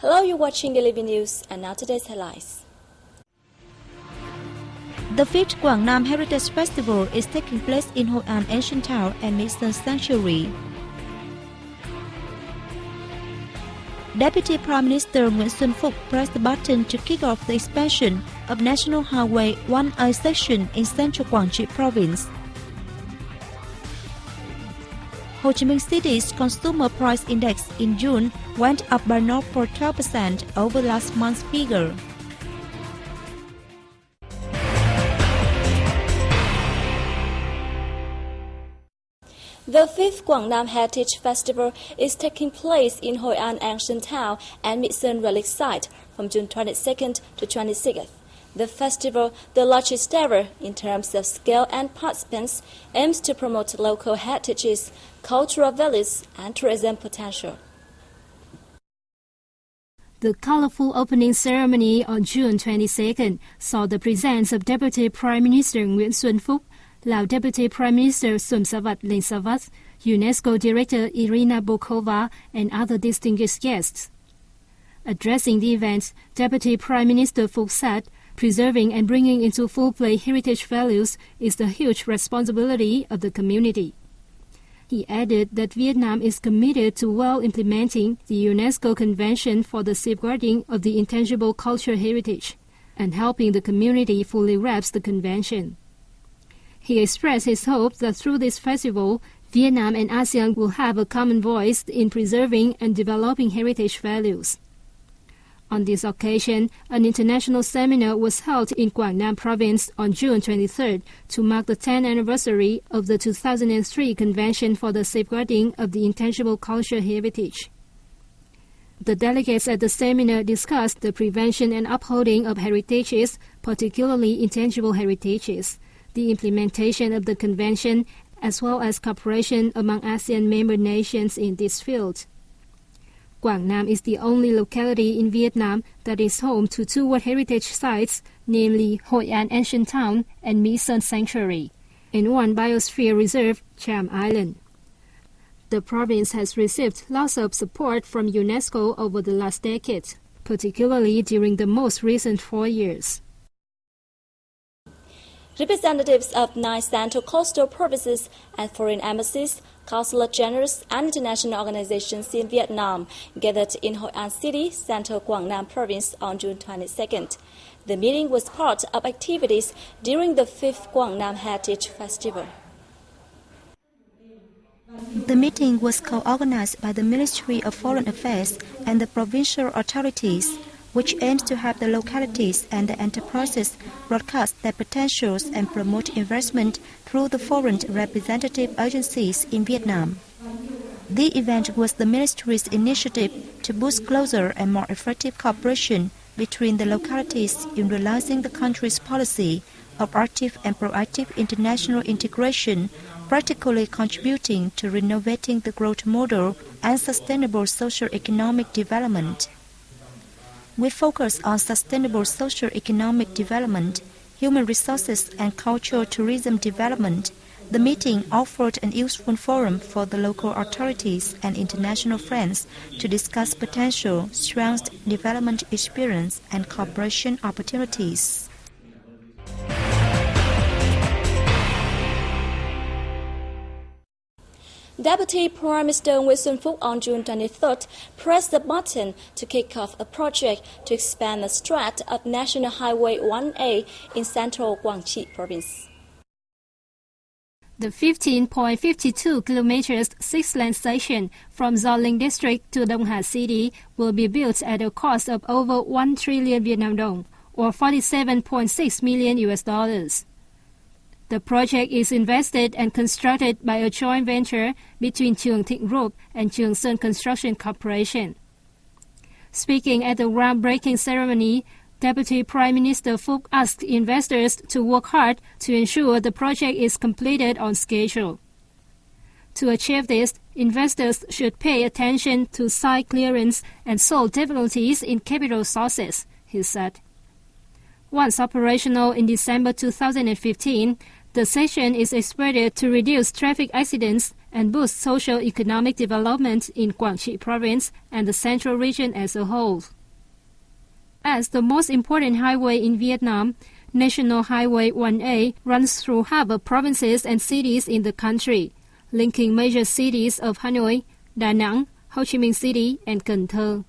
Hello, you're watching the Living News, and now today's headlines. The 5th Quảng Nam Heritage Festival is taking place in Hội An Ancient Town and Mission Sanctuary. Deputy Prime Minister Nguyễn Xuân Phúc pressed the button to kick off the expansion of National Highway 1A section in central Quảng Trị Province. Ho Chi Minh City's Consumer Price Index in June went up by 0.12% over last month's figure. The 5th Quảng Nam Heritage Festival is taking place in Hội An Ancient Town and Mission Relic Site from June 22nd to 26th. The festival, the largest ever in terms of scale and participants, aims to promote local heritages, cultural values, and tourism potential. The colorful opening ceremony on June 22nd saw the presence of Deputy Prime Minister Nguyễn Xuân Phúc, Lao Deputy Prime Minister Somsavat Linsavat, UNESCO Director Irina Bokova, and other distinguished guests. Addressing the event, Deputy Prime Minister Phúc said, preserving and bringing into full play heritage values is the huge responsibility of the community. He added that Vietnam is committed to well implementing the UNESCO Convention for the Safeguarding of the Intangible Cultural Heritage and helping the community fully grasp the convention. He expressed his hope that through this festival, Vietnam and ASEAN will have a common voice in preserving and developing heritage values. On this occasion, an international seminar was held in Quảng Nam Province on June 23rd to mark the 10th anniversary of the 2003 Convention for the Safeguarding of the Intangible Cultural Heritage. The delegates at the seminar discussed the prevention and upholding of heritages, particularly intangible heritages, the implementation of the Convention, as well as cooperation among ASEAN member nations in this field. Quảng Nam is the only locality in Vietnam that is home to two World Heritage Sites, namely Hội An Ancient Town and Mỹ Sơn Sanctuary, and one biosphere reserve, Cham Island. The province has received lots of support from UNESCO over the last decade, particularly during the most recent 4 years. Representatives of 9 Central Coastal provinces and foreign embassies, consulate generals, and international organizations in Vietnam gathered in Hội An City, Central Quảng Nam Province on June 22nd. The meeting was part of activities during the 5th Quảng Nam Heritage Festival. The meeting was co-organized by the Ministry of Foreign Affairs and the provincial authorities, which aims to have the localities and the enterprises broadcast their potentials and promote investment through the foreign representative agencies in Vietnam. The event was the ministry's initiative to boost closer and more effective cooperation between the localities in realizing the country's policy of active and proactive international integration, practically contributing to renovating the growth model and sustainable socio-economic development. We focus on sustainable socio-economic development, human resources and cultural tourism development. The meeting offered an useful forum for the local authorities and international friends to discuss potential, strengths, development experience and cooperation opportunities. Deputy Prime Minister Nguyễn Xuân Phúc on June 23rd pressed the button to kick off a project to expand the stretch of National Highway 1A in central Quảng Trị Province. The 15.52 kilometers 6-lane section from Gio Linh District to Đông Hà City will be built at a cost of over 1 trillion Vietnam dong, or $47.6 million. The project is invested and constructed by a joint venture between Trường Thịnh Group and Trường Sơn Construction Corporation. Speaking at the groundbreaking ceremony, Deputy Prime Minister Phúc asked investors to work hard to ensure the project is completed on schedule. To achieve this, investors should pay attention to site clearance and soil difficulties in capital sources, he said. Once operational in December 2015, the section is expected to reduce traffic accidents and boost socio-economic development in Quảng Trị province and the central region as a whole. As the most important highway in Vietnam, National Highway 1A runs through half of provinces and cities in the country, linking major cities of Hanoi, Da Nang, Ho Chi Minh City, and Cần Thơ.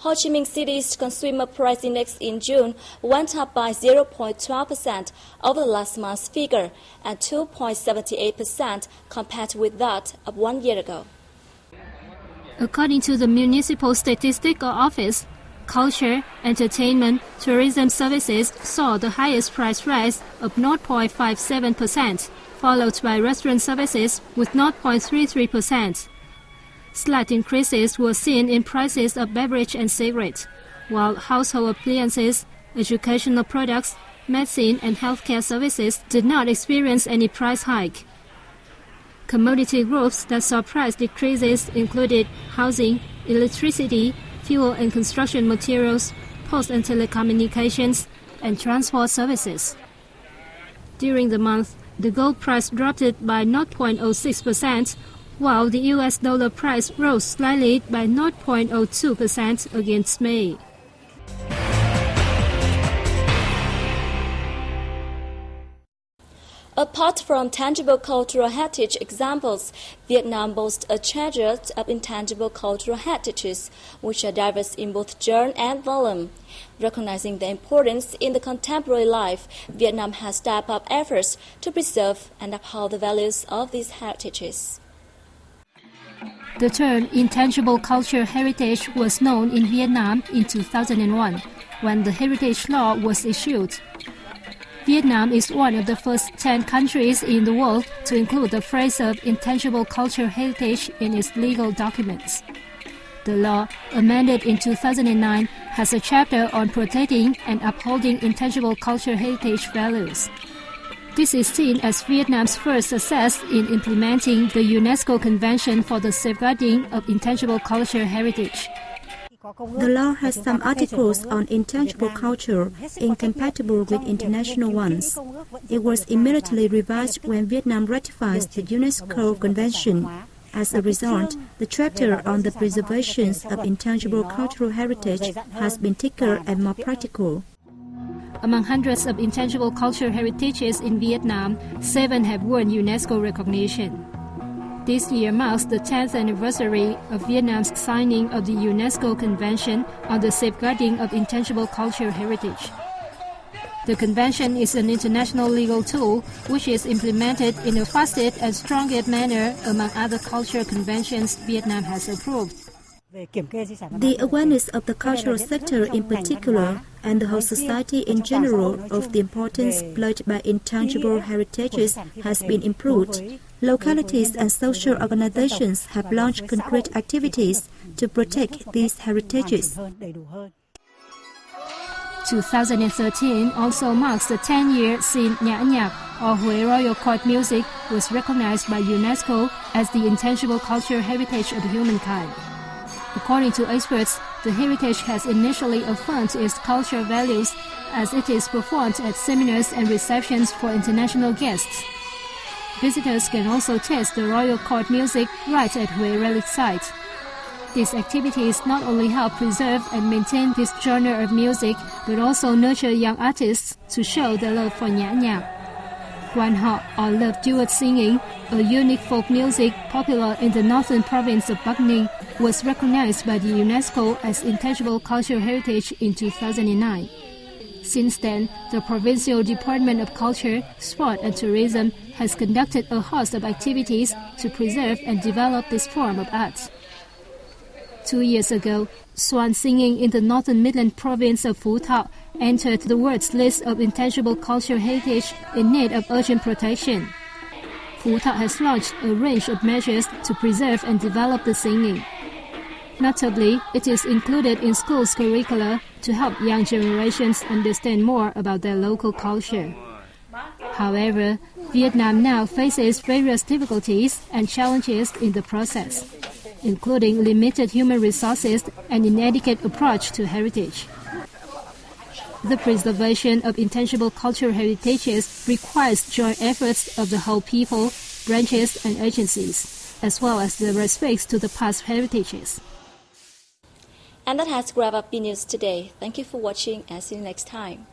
Ho Chi Minh City's consumer price index in June went up by 0.12% over the last month's figure and 2.78% compared with that of 1 year ago. According to the Municipal Statistical Office, culture, entertainment, tourism services saw the highest price rise of 0.57%, followed by restaurant services with 0.33%. Slight increases were seen in prices of beverage and cigarettes, while household appliances, educational products, medicine and healthcare services did not experience any price hike. Commodity groups that saw price decreases included housing, electricity, fuel and construction materials, post and telecommunications, and transport services. During the month, the gold price dropped by 0.06%, while the US dollar price rose slightly by 0.02% against May. Apart from tangible cultural heritage examples, Vietnam boasts a treasure of intangible cultural heritages, which are diverse in both genre and volume. Recognizing the importance in the contemporary life, Vietnam has stepped up efforts to preserve and uphold the values of these heritages. The term intangible cultural heritage was known in Vietnam in 2001, when the heritage law was issued. Vietnam is one of the first 10 countries in the world to include the phrase of intangible cultural heritage in its legal documents. The law, amended in 2009, has a chapter on protecting and upholding intangible cultural heritage values. This is seen as Vietnam's first success in implementing the UNESCO Convention for the Safeguarding of Intangible Cultural Heritage. The law has some articles on intangible culture incompatible with international ones. It was immediately revised when Vietnam ratified the UNESCO Convention. As a result, the chapter on the preservation of intangible cultural heritage has been thicker and more practical. Among hundreds of intangible cultural heritages in Vietnam, 7 have won UNESCO recognition. This year marks the 10th anniversary of Vietnam's signing of the UNESCO Convention on the Safeguarding of Intangible Cultural Heritage. The convention is an international legal tool which is implemented in a fastest and strongest manner among other cultural conventions Vietnam has approved. The awareness of the cultural sector in particular and the whole society in general of the importance played by intangible heritages has been improved. Localities and social organizations have launched concrete activities to protect these heritages. 2013 also marks the 10-year since Nhã Nhạc, or Huế Royal Court music, was recognized by UNESCO as the intangible cultural heritage of humankind. According to experts, the heritage has initially affirmed its cultural values as it is performed at seminars and receptions for international guests. Visitors can also taste the Royal Court music right at Huế Relic Site. These activities not only help preserve and maintain this genre of music, but also nurture young artists to show their love for Nhã Nhạc. Quan họ, or love duet singing, a unique folk music popular in the northern province of Bắc Ninh, was recognized by the UNESCO as intangible cultural heritage in 2009. Since then, the Provincial Department of Culture, Sport and Tourism has conducted a host of activities to preserve and develop this form of art. 2 years ago, swan singing in the northern Midland province of Phú Thọ entered the world's list of intangible cultural heritage in need of urgent protection. Phú Thọ has launched a range of measures to preserve and develop the singing. Notably, it is included in schools' curricula to help young generations understand more about their local culture. However, Vietnam now faces various difficulties and challenges in the process, including limited human resources and inadequate approach to heritage. The preservation of intangible cultural heritages requires joint efforts of the whole people, branches and agencies, as well as the respect to the past heritages. And that has wrapped up the news today. Thank you for watching and see you next time.